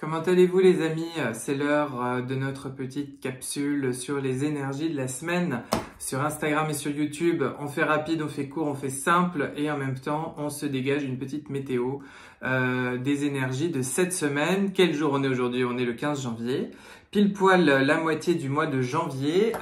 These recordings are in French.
Comment allez-vous les amis? C'est l'heure de notre petite capsule sur les énergies de la semaine. Sur Instagram et sur YouTube, on fait rapide, on fait court, on fait simple et en même temps, on se dégage une petite météo des énergies de cette semaine. Quel jour on est aujourd'hui? On est le 15 janvier. Pile poil la moitié du mois de janvier.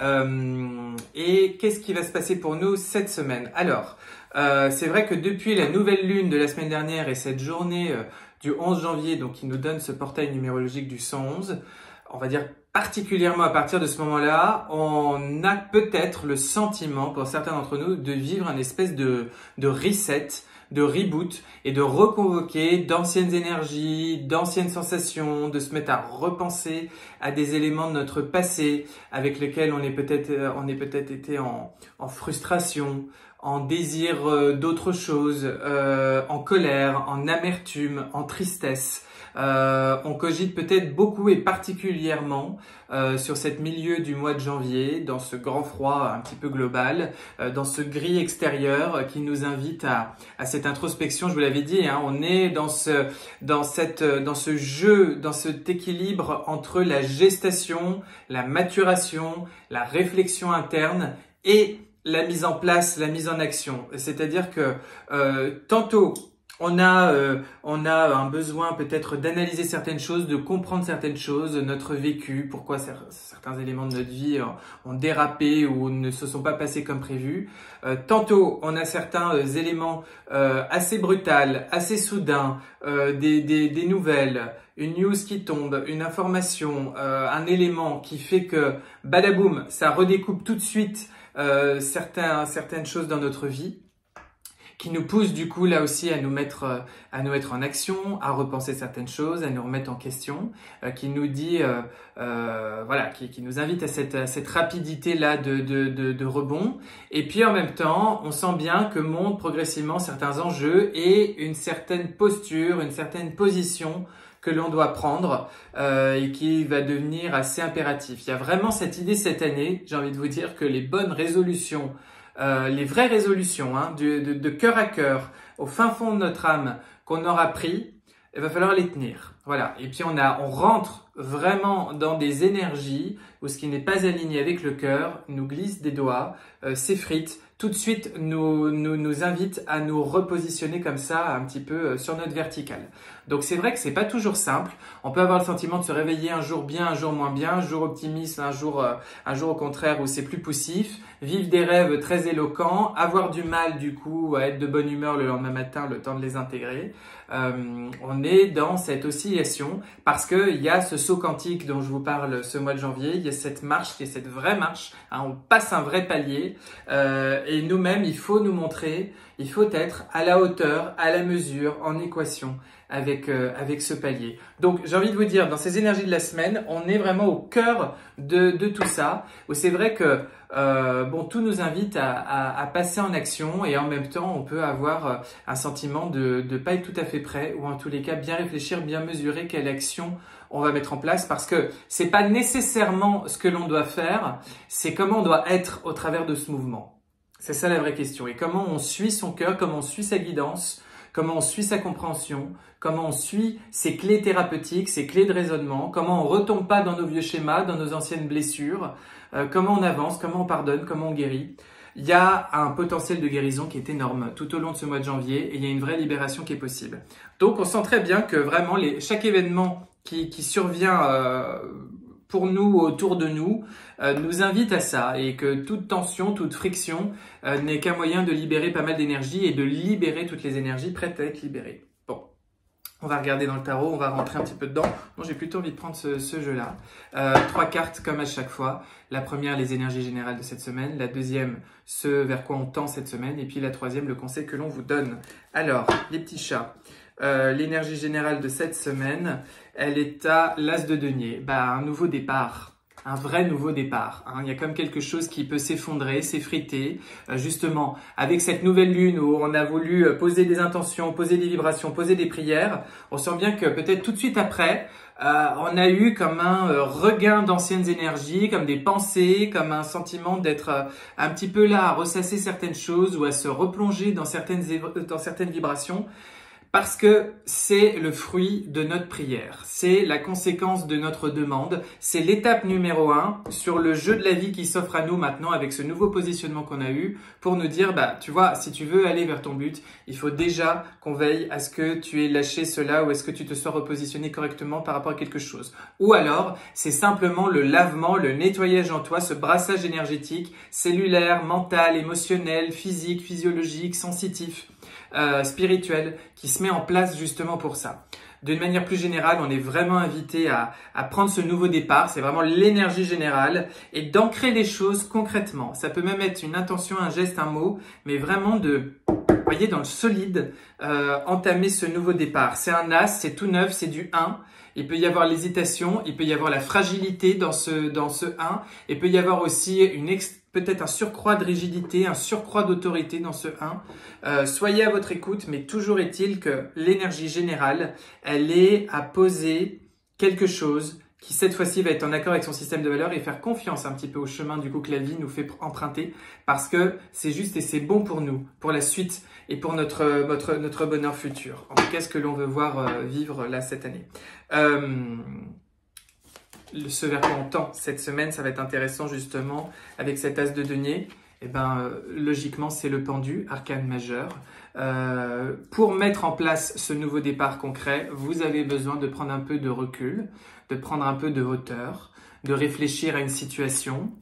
Et qu'est-ce qui va se passer pour nous cette semaine? Alors, c'est vrai que depuis la nouvelle lune de la semaine dernière et cette journée du 11 janvier, donc qui nous donne ce portail numérologique du 111, on va dire particulièrement à partir de ce moment-là, on a peut-être le sentiment, pour certains d'entre nous, de vivre un espèce de reset, de reboot et de reconvoquer d'anciennes énergies, d'anciennes sensations, de se mettre à repenser à des éléments de notre passé avec lesquels on est peut-être été en frustration, en désir d'autre chose, en colère, en amertume, en tristesse. On cogite peut-être beaucoup et particulièrement sur cette milieu du mois de janvier, dans ce grand froid un petit peu global, dans ce gris extérieur qui nous invite à cette introspection. Je vous l'avais dit, hein, on est dans ce jeu, dans cet équilibre entre la gestation, la maturation, la réflexion interne et la mise en place, la mise en action. C'est-à-dire que tantôt on a un besoin peut-être d'analyser certaines choses, de comprendre certaines choses, notre vécu, pourquoi certains éléments de notre vie ont dérapé ou ne se sont pas passés comme prévu. Tantôt on a certains éléments assez brutals, assez soudains, des nouvelles, une news qui tombe, une information, un élément qui fait que badaboum, ça redécoupe tout de suite certaines choses dans notre vie, qui nous pousse du coup là aussi à nous mettre en action, à repenser certaines choses, à nous remettre en question, qui nous dit voilà, qui nous invite à cette rapidité là de rebond. Et puis en même temps, on sent bien que montent progressivement certains enjeux et une certaine posture, une certaine position que l'on doit prendre et qui va devenir assez impératif. Il y a vraiment cette idée cette année, j'ai envie de vous dire que les bonnes résolutions, les vraies résolutions, hein, de cœur à cœur, au fin fond de notre âme, qu'on aura pris, il va falloir les tenir. Voilà. Et puis on rentre vraiment dans des énergies où ce qui n'est pas aligné avec le cœur nous glisse des doigts, s'effrite, tout de suite nous invite à nous repositionner comme ça un petit peu sur notre verticale. Donc c'est vrai que c'est pas toujours simple. On peut avoir le sentiment de se réveiller un jour bien, un jour moins bien, un jour optimiste, un jour au contraire où c'est plus poussif, vivre des rêves très éloquents, avoir du mal du coup à être de bonne humeur le lendemain matin, le temps de les intégrer. On est dans cette oscillation parce que il y a ce saut quantique dont je vous parle ce mois de janvier, il y a cette marche qui est cette vraie marche, hein, on passe un vrai palier et nous-mêmes il faut nous montrer, il faut être à la hauteur, à la mesure, en équation avec ce palier. Donc j'ai envie de vous dire, dans ces énergies de la semaine, on est vraiment au cœur de tout ça, où c'est vrai que tout nous invite à passer en action et en même temps on peut avoir un sentiment de pas être tout à fait prêt ou en tous les cas bien réfléchir, bien mesurer quelle action on va mettre en place parce que c'est pas nécessairement ce que l'on doit faire, c'est comment on doit être au travers de ce mouvement. C'est ça la vraie question et comment on suit son cœur, comment on suit sa guidance, comment on suit sa compréhension, comment on suit ses clés thérapeutiques, ses clés de raisonnement, comment on retombe pas dans nos vieux schémas, dans nos anciennes blessures, comment on avance, comment on pardonne, comment on guérit. Il y a un potentiel de guérison qui est énorme tout au long de ce mois de janvier et il y a une vraie libération qui est possible. Donc on sent très bien que vraiment chaque événement qui survient pour nous, autour de nous, nous invite à ça et que toute tension, toute friction n'est qu'un moyen de libérer pas mal d'énergie et de libérer toutes les énergies prêtes à être libérées. Bon, on va regarder dans le tarot, on va rentrer un petit peu dedans. Moi, j'ai plutôt envie de prendre ce jeu-là. 3 cartes comme à chaque fois. La première, les énergies générales de cette semaine. La deuxième, ce vers quoi on tend cette semaine. Et puis la troisième, le conseil que l'on vous donne. Alors, les petits chats. L'énergie générale de cette semaine, elle est à l'As de denier. Un nouveau départ. Un vrai nouveau départ. Hein. Il y a comme quelque chose qui peut s'effondrer, s'effriter. Justement, avec cette nouvelle lune où on a voulu poser des intentions, poser des vibrations, poser des prières, on sent bien que peut-être tout de suite après, on a eu comme un regain d'anciennes énergies, comme des pensées, comme un sentiment d'être un petit peu là à ressasser certaines choses ou à se replonger dans certaines vibrations. Parce que c'est le fruit de notre prière, c'est la conséquence de notre demande, c'est l'étape numéro 1 sur le jeu de la vie qui s'offre à nous maintenant avec ce nouveau positionnement qu'on a eu pour nous dire, tu vois, si tu veux aller vers ton but, il faut déjà qu'on veille à ce que tu aies lâché cela ou est-ce que tu te sois repositionné correctement par rapport à quelque chose. Ou alors, c'est simplement le lavement, le nettoyage en toi, ce brassage énergétique, cellulaire, mental, émotionnel, physique, physiologique, sensitif. Spirituel qui se met en place justement pour ça. D'une manière plus générale, on est vraiment invité à prendre ce nouveau départ, c'est vraiment l'énergie générale et d'ancrer les choses concrètement. Ça peut même être une intention, un geste, un mot, mais vraiment voyez, dans le solide, entamer ce nouveau départ. C'est un as, c'est tout neuf, c'est du 1. Il peut y avoir l'hésitation, il peut y avoir la fragilité dans ce 1. Il peut y avoir aussi peut-être un surcroît de rigidité, un surcroît d'autorité dans ce 1. Soyez à votre écoute, mais toujours est-il que l'énergie générale, elle est à poser quelque chose qui cette fois-ci va être en accord avec son système de valeurs et faire confiance un petit peu au chemin du coup que la vie nous fait emprunter parce que c'est juste et c'est bon pour nous, pour la suite et pour notre bonheur futur. En tout cas, ce que l'on veut voir vivre là cette année. Ce vers quoi on tend cette semaine, ça va être intéressant justement avec cet as de denier. Logiquement, c'est le pendu, arcane majeur. Pour mettre en place ce nouveau départ concret, vous avez besoin de prendre un peu de recul, de prendre un peu de hauteur, de réfléchir à une situation,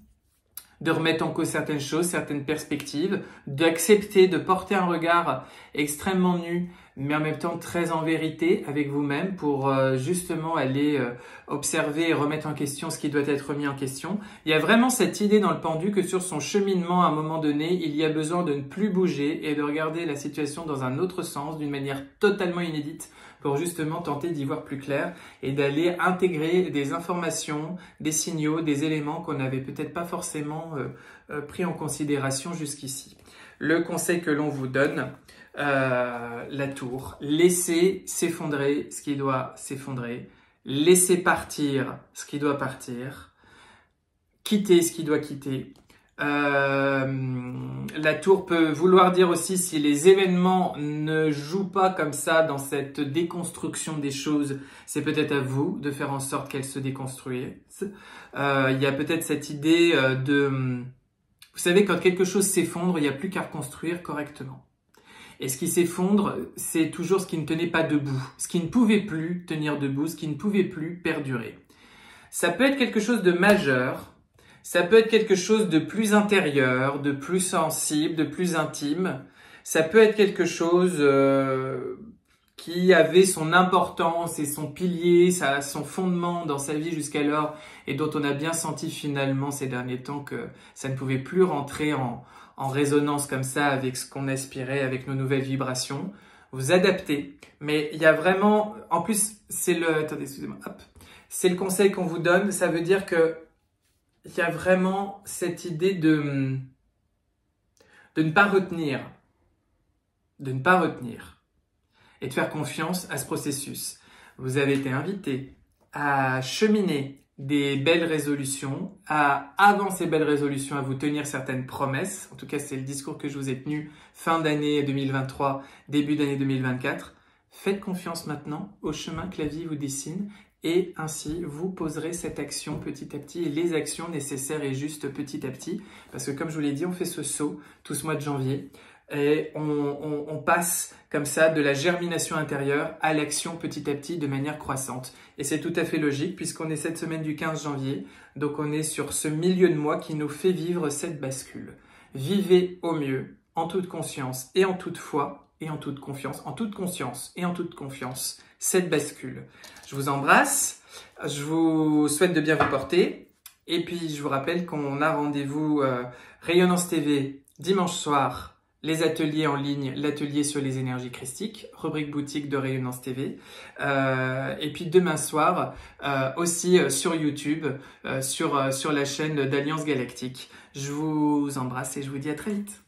de remettre en cause certaines choses, certaines perspectives, d'accepter de porter un regard extrêmement nu, mais en même temps très en vérité avec vous-même pour justement aller observer et remettre en question ce qui doit être remis en question. Il y a vraiment cette idée dans le pendu que sur son cheminement à un moment donné, il y a besoin de ne plus bouger et de regarder la situation dans un autre sens, d'une manière totalement inédite, pour justement tenter d'y voir plus clair et d'aller intégrer des informations, des signaux, des éléments qu'on n'avait peut-être pas forcément pris en considération jusqu'ici. Le conseil que l'on vous donne, la tour, laissez s'effondrer ce qui doit s'effondrer, laissez partir ce qui doit partir, quitter ce qui doit quitter. La tour peut vouloir dire aussi si les événements ne jouent pas comme ça dans cette déconstruction des choses, c'est peut-être à vous de faire en sorte qu'elles se déconstruisent. Il y a peut-être cette idée vous savez, quand quelque chose s'effondre, il n'y a plus qu'à reconstruire correctement. Et ce qui s'effondre, c'est toujours ce qui ne tenait pas debout, ce qui ne pouvait plus tenir debout, ce qui ne pouvait plus perdurer. Ça peut être quelque chose de majeur, ça peut être quelque chose de plus intérieur, de plus sensible, de plus intime. Ça peut être quelque chose qui avait son importance et son pilier, son fondement dans sa vie jusqu'alors et dont on a bien senti finalement ces derniers temps que ça ne pouvait plus rentrer en résonance comme ça avec ce qu'on aspirait, avec nos nouvelles vibrations. Vous adaptez. Mais il y a vraiment, en plus, attendez, excusez-moi, hop. C'est le conseil qu'on vous donne. Ça veut dire que il y a vraiment cette idée de ne pas retenir. De ne pas retenir. Et de faire confiance à ce processus. Vous avez été invité à cheminer des belles résolutions, avant ces belles résolutions, à vous tenir certaines promesses. En tout cas, c'est le discours que je vous ai tenu fin d'année 2023, début d'année 2024. Faites confiance maintenant au chemin que la vie vous dessine et ainsi vous poserez cette action petit à petit et les actions nécessaires et justes petit à petit. Parce que comme je vous l'ai dit, on fait ce saut tout ce mois de janvier. Et on passe comme ça de la germination intérieure à l'action petit à petit de manière croissante. Et c'est tout à fait logique puisqu'on est cette semaine du 15 janvier, donc on est sur ce milieu de mois qui nous fait vivre cette bascule. Vivez au mieux, en toute conscience et en toute foi et en toute confiance, en toute conscience et en toute confiance, cette bascule. Je vous embrasse, je vous souhaite de bien vous porter et puis je vous rappelle qu'on a rendez-vous Rayonnance TV dimanche soir. Les ateliers en ligne, l'atelier sur les énergies christiques, rubrique boutique de Rayonnance TV. Et puis demain soir, aussi sur YouTube, sur la chaîne d'Alliance Galactique. Je vous embrasse et je vous dis à très vite.